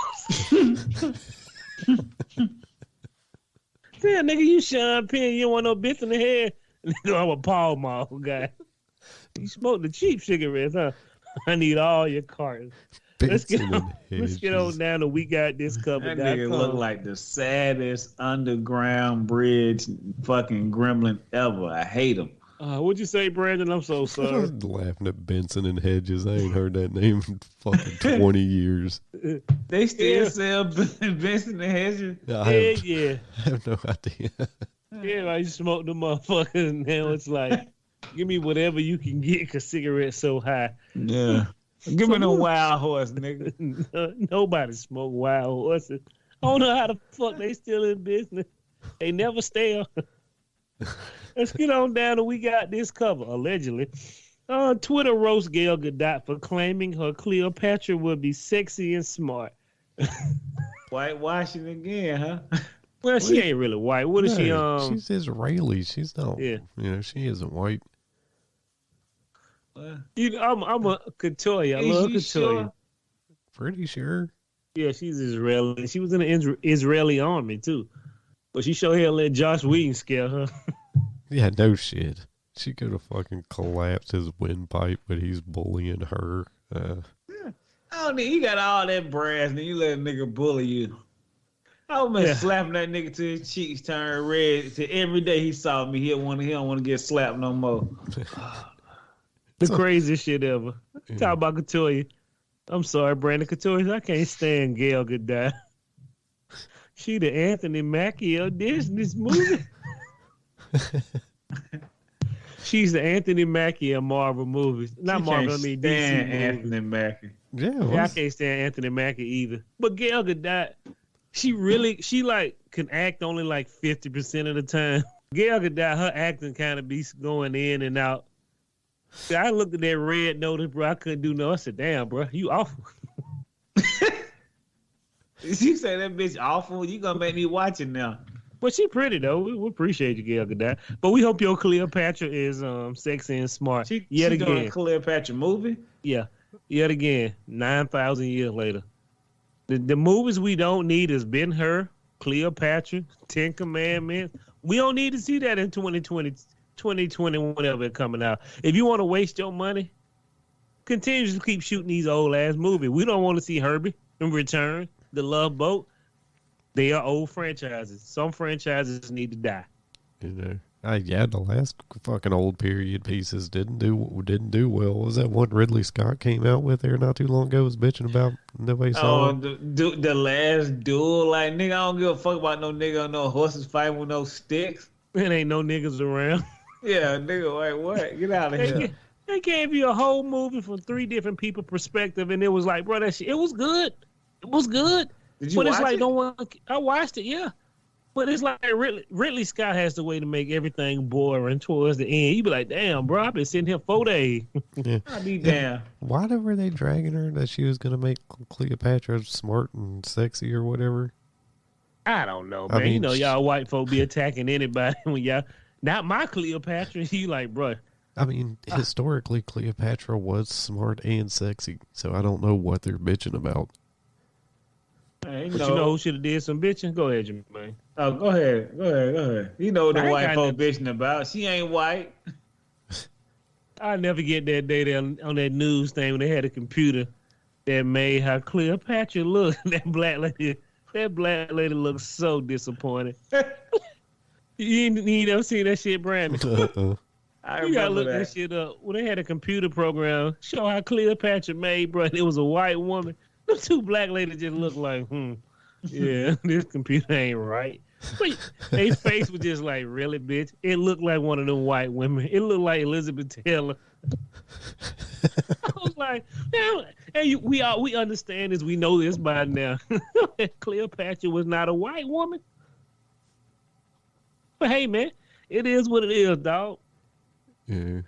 Damn, nigga, you Sean Penn. You don't want no bits in the head. Nigga, I'm a Pall Mall guy. You smoke the cheap cigarettes, huh? I need all your cartons. Let's get on down to We Got This Covered. That nigga look like the saddest underground bridge fucking gremlin ever. I hate him. What'd you say, Brandon? I'm so sorry. I'm laughing at Benson and Hedges. I ain't heard that name in fucking 20 years. They still sell Benson and Hedges? Yeah. I have no idea. Yeah, like you smoke the motherfuckers, and now it's like, give me whatever you can get because cigarettes so high. Yeah. Give me the wild horse, nigga. Nobody smoke wild horses. I don't know how the fuck they still in business. They never stale. Let's get on down to We Got This Cover, allegedly. Twitter roast Gal Gadot for claiming her Cleopatra would be sexy and smart. Whitewashing again, huh? Well, she ain't really white. What is she? She's Israeli. She's not. Yeah. She isn't white. I'm a couture. I love couture. Sure? Pretty sure. Yeah, she's Israeli. She was in the Israeli army too, but she sure hell let Josh Whedon scare her. Yeah, no shit. She could have fucking collapsed his windpipe, but he's bullying her. I don't need. You got all that brass, and you let a nigga bully you. I was slapping that nigga till his cheeks turn red. Till every day he saw me, he don't want to get slapped no more. The craziest shit ever. Talk about Couture. I'm sorry, Brandon Couture. I can't stand Gal Gadot. She the Anthony Mackie of this movie. She's the Anthony Mackie of Marvel movies. Not Marvel, I mean DC Anthony Mackie. Yeah, I can't stand Anthony Mackie either. But Gal Gadot, she like can act only like 50% of the time. Gal Gadot, her acting kind of be going in and out. I looked at that red notice, bro. I couldn't do no. I said, damn, bro, you awful. You say that bitch awful. You gonna make me watch it now. But she pretty though. We appreciate you, Gail Gadot. But we hope your Cleopatra is sexy and smart. She again. doing a Cleopatra movie? Yeah. Yet again, 9,000 years later. The movies we don't need is Ben-Hur, Cleopatra, Ten Commandments. We don't need to see that in 2020, 2020, whenever it's coming out. If you want to waste your money, continue to keep shooting these old ass movies. We don't want to see Herbie in Return, The Love Boat. They are old franchises. Some franchises need to die. You know, the last fucking old period pieces didn't do well. What was that one Ridley Scott came out with there not too long ago? Was bitching about nobody saw. Oh, the last duel, like nigga, I don't give a fuck about no nigga on no horses fighting with no sticks. It ain't no niggas around. Yeah, nigga, like what? Get out of here. They gave you a whole movie from 3 different people's perspective, and it was like, bro, that shit, it was good. It was good. Did you but watch it's like, it? I watched it, yeah. But it's like Ridley Scott has the way to make everything boring towards the end. You be like, damn, bro, I've been sitting here 4 days. Yeah. I'll be damn. Why were they dragging her that she was going to make Cleopatra smart and sexy or whatever? I don't know, man. mean, you know, y'all white folk be attacking anybody when y'all, not my Cleopatra. You like, bro. I mean, historically, Cleopatra was smart and sexy, so I don't know what they're bitching about. Hey, But you know who should have did some bitching? Go ahead, Jermaine. Oh, go ahead. You know what the white folk bitching about. She ain't white. I'll never get that day there on that news thing when they had a computer that made how Cleopatra look. That black lady looks so disappointed. you ain't never seen that shit, Brandon? You gotta look that shit up. Well, they had a computer program show how Cleopatra made, bro. And it was a white woman. The 2 black ladies just looked like, yeah, this computer ain't right. But their face was just like, really, bitch? It looked like one of them white women. It looked like Elizabeth Taylor. I was like, yeah, hey, we understand this. We know this by now. Cleopatra was not a white woman. But hey, man, it is what it is, dog. Yeah.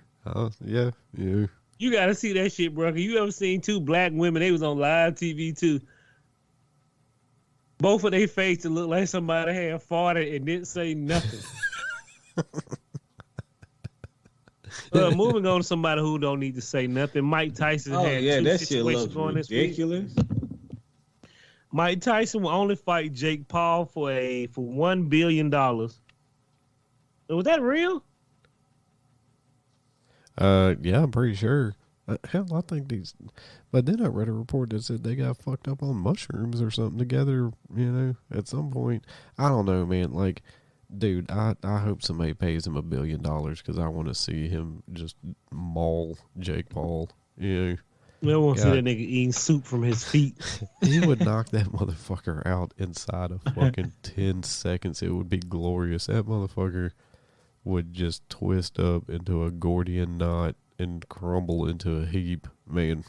Yeah. You got to see that shit, bro. You ever seen 2 black women? They was on live TV, too. Both of their faces looked like somebody had farted and didn't say nothing. Moving on to somebody who don't need to say nothing. Mike Tyson had 2 situations going this week. Ridiculous. Mike Tyson will only fight Jake Paul for $1 billion. Was that real? Yeah, I'm pretty sure. Hell, I think these. But then I read a report that said they got fucked up on mushrooms or something together, you know, at some point. I don't know, man. Like, dude, I hope somebody pays him $1 billion because I want to see him just maul Jake Paul, you know. I want to see that nigga eating soup from his feet. He would knock that motherfucker out inside of fucking 10 seconds. It would be glorious. That motherfucker would just twist up into a Gordian knot and crumble into a heap, man.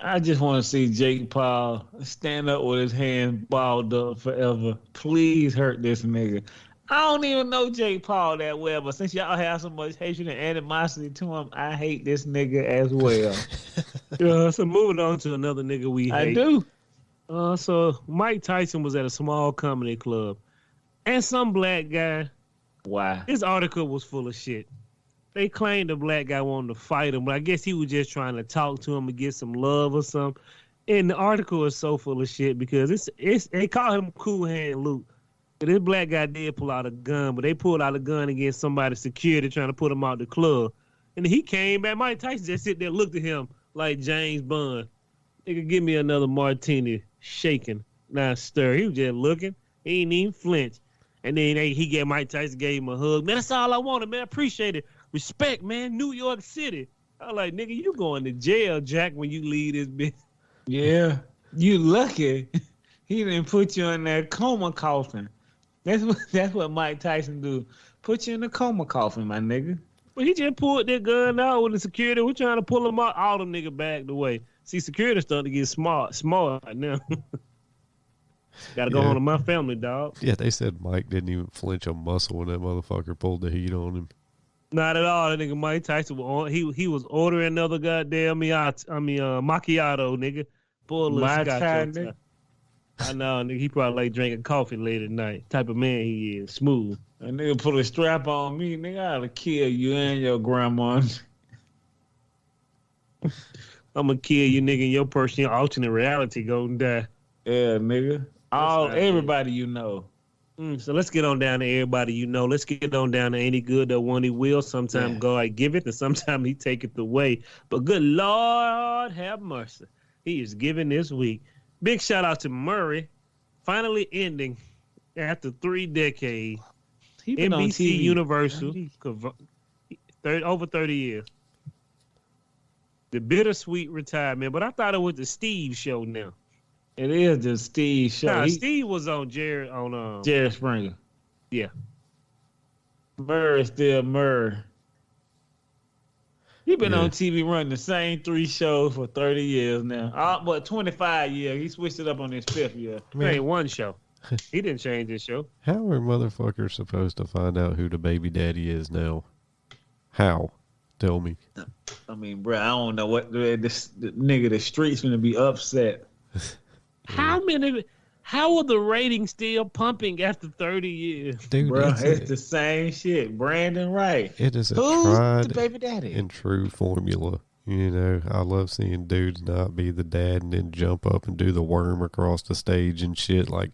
I just want to see Jake Paul stand up with his hands balled up forever. Please hurt this nigga. I don't even know Jake Paul that well, but since y'all have so much hatred and animosity to him, I hate this nigga as well. So moving on to another nigga we hate. I do. So Mike Tyson was at a small comedy club, and some black guy. Why? This article was full of shit. They claimed the black guy wanted to fight him, but I guess he was just trying to talk to him and get some love or something. And the article is so full of shit because they call him Cool Hand Luke. But this black guy did pull out a gun, but they pulled out a gun against somebody's security trying to put him out the club. And he came back. Mike Tyson just sit there, looked at him like James Bond. Nigga, give me another martini, shaking, not stir. He was just looking. He ain't even flinch. And then Mike Tyson gave him a hug. Man, that's all I wanted, man. I appreciate it. Respect, man. New York City. I was like, nigga, you going to jail, Jack, when you leave this bitch. Yeah. You lucky. He didn't put you in that coma coffin. That's what Mike Tyson do. Put you in a coma coffin, my nigga. But he just pulled that gun out with the security. We're trying to pull him out. All the nigga backed away. See, security starting to get smart now. Gotta go home to my family, dog. Yeah, they said Mike didn't even flinch a muscle when that motherfucker pulled the heat on him. Not at all. That nigga Mike Tyson was he was ordering another goddamn macchiato, nigga. Pour a little My scotch time, on nigga. top. I know, nigga. He probably like drinking coffee late at night. Type of man he is. Smooth. A nigga put a strap on me, nigga. I'll kill you and your grandma. I'm gonna kill you, nigga. And your person, your alternate reality, gonna die. Yeah, nigga. Everybody you know. So let's get on down to everybody you know. Let's get on down to any good that one he will. Sometimes God give it, and sometimes he take it away. But good Lord have mercy. He is giving this week. Big shout out to Maury, finally ending after 3 decades. He been on NBC TV. Universal, over 30 years. The bittersweet retirement, but I thought it was the Steve show now. It is the Steve show. Nah, Steve was on Jerry Springer. Yeah. Murray still Murray. He been Yeah. on TV running the same 3 shows for 30 years now. 25 years. He switched it up on his 5th year. It ain't one show. He didn't change his show. How are motherfuckers supposed to find out who the baby daddy is now? How? Tell me. I mean, bro, I don't know what the nigga. The streets gonna be upset. How are the ratings still pumping after 30 years? Dude, Bro, it's the same shit. Brandon Wright. It is a Who's tried the baby daddy? and true formula. You know, I love seeing dudes not be the dad and then jump up and do the worm across the stage and shit. Like,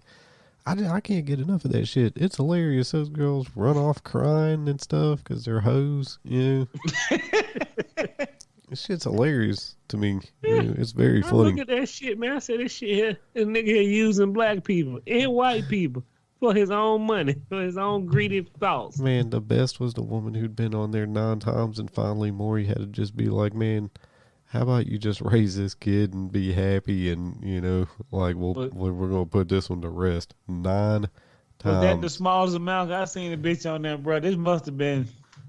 I can't get enough of that shit. It's hilarious. Those girls run off crying and stuff because they're hoes. You know, this shit's hilarious to me. You know, it's very I funny. look at that shit, man. I said this shit here, this nigga here using black people and white people for his own money, for his own greedy thoughts. Man, the best was the woman who'd been on there 9 times, and finally Maury had to just be like, man, how about you just raise this kid and be happy, and, you know, like, we're going to put this one to rest. 9 times. Was that the smallest amount? I seen a bitch on there, bro. This must have been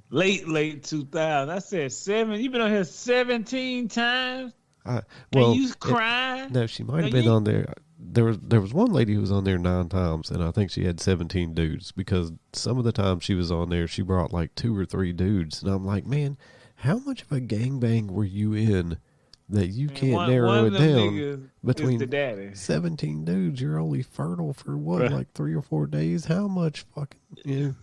late 2000. I said 7. You been on here 17 times? Well, and you crying? No, she might have been on there. There was one lady who was on there 9 times, and I think she had 17 dudes, because some of the times she was on there, she brought like 2 or 3 dudes, and I'm like, man, how much of a gangbang were you in that you can't narrow it down between the daddy. 17 dudes? You're only fertile for what, Right. like 3 or 4 days? How much fucking, you know?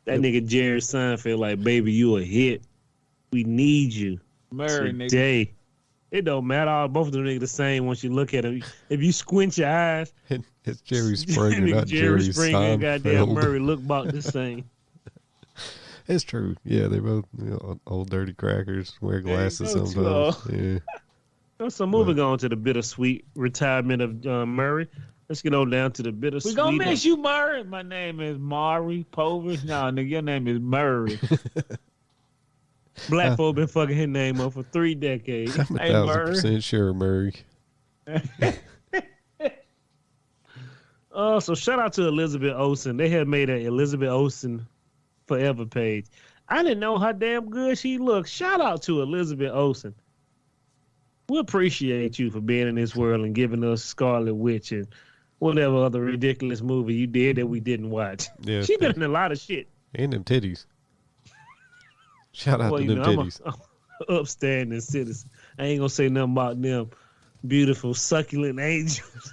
That nigga Jerry Seinfeld like, baby, you a hit. We need you Murray, nigga. today. It don't matter. Both of them niggas the same once you look at them. If you squint your eyes, It's Jerry Springer, nigga not Jerry Springer and goddamn Seinfeld. Murray look about the same. It's true. Yeah, they both, you know, old dirty crackers, wear glasses go, sometimes. Joe. Yeah. So moving on to the bittersweet retirement of Murray. Let's get on down to the We bittersweet. gonna miss you, Murray. My name is Maury Povich. No, nigga, your name is Murray. Black folk been fucking his name up for 3 decades. I'm Hey, 1,000% sure, Murray. So shout out to Elizabeth Olsen. They had made an Elizabeth Olsen Forever page. I didn't know how damn good she looked. Shout out to Elizabeth Olsen. We appreciate you for being in this world and giving us Scarlet Witch and whatever other ridiculous movie you did that we didn't watch. Yeah, She been in a lot of shit. and them titties. Shout out Well, to you them know, titties. I'm a upstanding citizen. I ain't gonna say nothing about them beautiful succulent angels.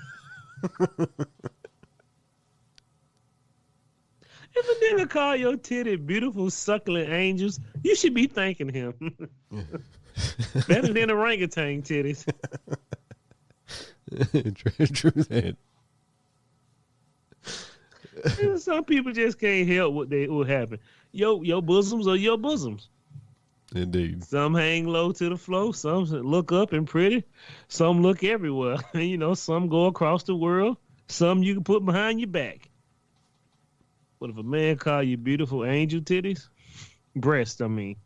If a nigga call your titty beautiful succulent angels, you should be thanking him. Better than orangutan titties. True that. Some people just can't help what happen. Your bosoms are your bosoms. Indeed. Some hang low to the floor. Some look up and pretty. Some look everywhere. You know, some go across the world. Some you can put behind your back. But if a man call you beautiful angel titties, breast, I mean,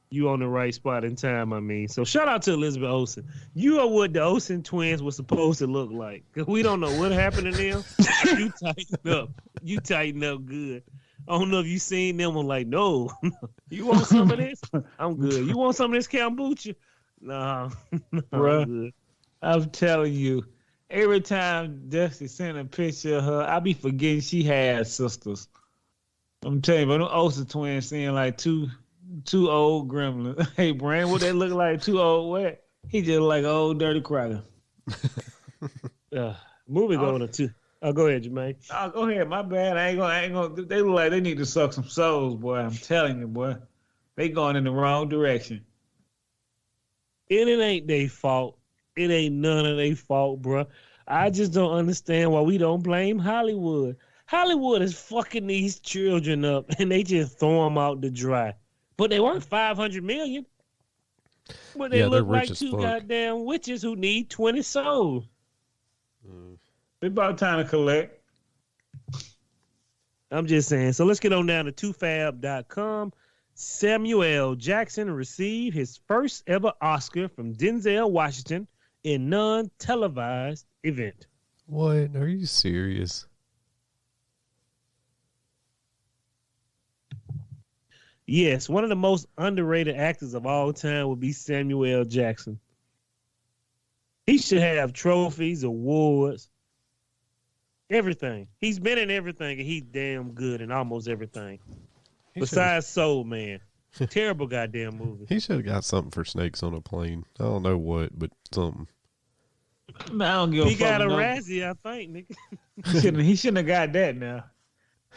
you on the right spot in time, I mean. So shout out to Elizabeth Olsen. You are what the Olsen twins were supposed to look like. Because we don't know what happened to them. You tighten up. You tighten up good. I don't know if you seen them. I'm like, no. You want some of this? I'm good. You want some of this kombucha? No. Bruh. I'm good. I'm telling you, Every time Dusty sent a picture of her, I be forgetting she had sisters. I'm telling you, but them Olsen twins seem like two old gremlins. Hey, Brand, what they look like? Two old what? He just like old dirty cracker. Moving on to two. Oh, go ahead, Jermaine. Oh, go ahead. My bad. I ain't gonna. They look like they need to suck some souls, boy. I'm telling you, boy. They going in the wrong direction. And it ain't their fault. It ain't none of their fault, bro. I just don't understand why we don't blame Hollywood. Hollywood is fucking these children up, and they just throw them out to dry. But they weren't $500 million. But they look like two goddamn witches who need 20 souls. It's about time to collect. I'm just saying. So let's get on down to tofab.com. Samuel Jackson received his first ever Oscar from Denzel Washington in non-televised event. What? Are you serious? Yes, one of the most underrated actors of all time would be Samuel Jackson. He should have trophies, awards, everything. He's been in everything, and he's damn good in almost everything. Besides Soul Man. Terrible goddamn movie. He should have got something for Snakes on a Plane. I don't know what, but something. Man, I don't give a fuck. He got a Razzie, I think, nigga. He shouldn't have got that now.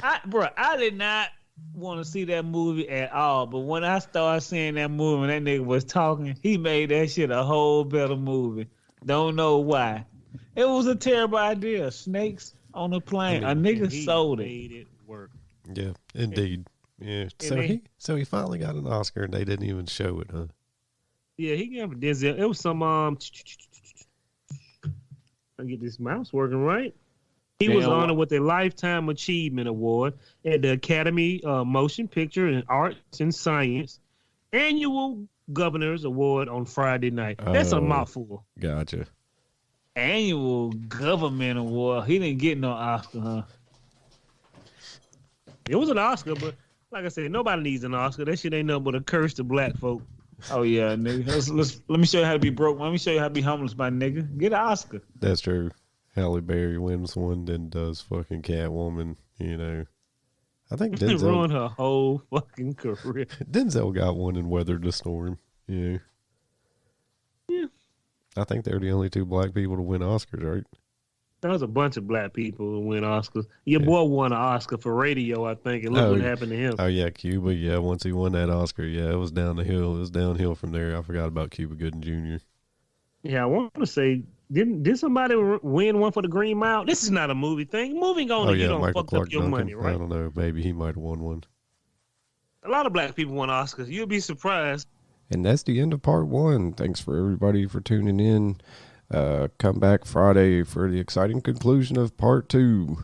I did not want to see that movie at all, but when I started seeing that movie and that nigga was talking, he made that shit a whole better movie. Don't know why. It was a terrible idea. Snakes on a plane. A nigga sold it. Made it work. Yeah, indeed. Yeah. So he finally got an Oscar and they didn't even show it, huh? Yeah, he got Denzel. It was some I get this mouse working right. He was honored with a Lifetime Achievement Award at the Academy Motion Picture and Arts and Science Annual Governors Award on Friday night. That's a mouthful. Gotcha. Annual Government Award. He didn't get no Oscar, huh? It was an Oscar, but like I said, nobody needs an Oscar. That shit ain't nothing but a curse to black folk. Oh, yeah, nigga. Let me show you how to be broke. Let me show you how to be homeless, my nigga. Get an Oscar. That's true. Halle Berry wins one, then does fucking Catwoman, you know. I think Denzel ruined her whole fucking career. Denzel got one and weathered the storm, you know. Yeah. I think they're the only two black people to win Oscars, right? There was a bunch of black people who win Oscars. Your boy won an Oscar for radio, I think, and look what happened to him. Oh, yeah, Cuba, yeah. Once he won that Oscar, yeah, it was down the hill. It was downhill from there. I forgot about Cuba Gooding Jr. Yeah, I want to say, did somebody win one for the Green Mile? This is not a movie thing. Moving on, you don't fuck up your money, right? I don't know. Maybe he might have won one. A lot of black people won Oscars. You'll be surprised. And that's the end of part one. Thanks for everybody for tuning in. Come back Friday for the exciting conclusion of part two.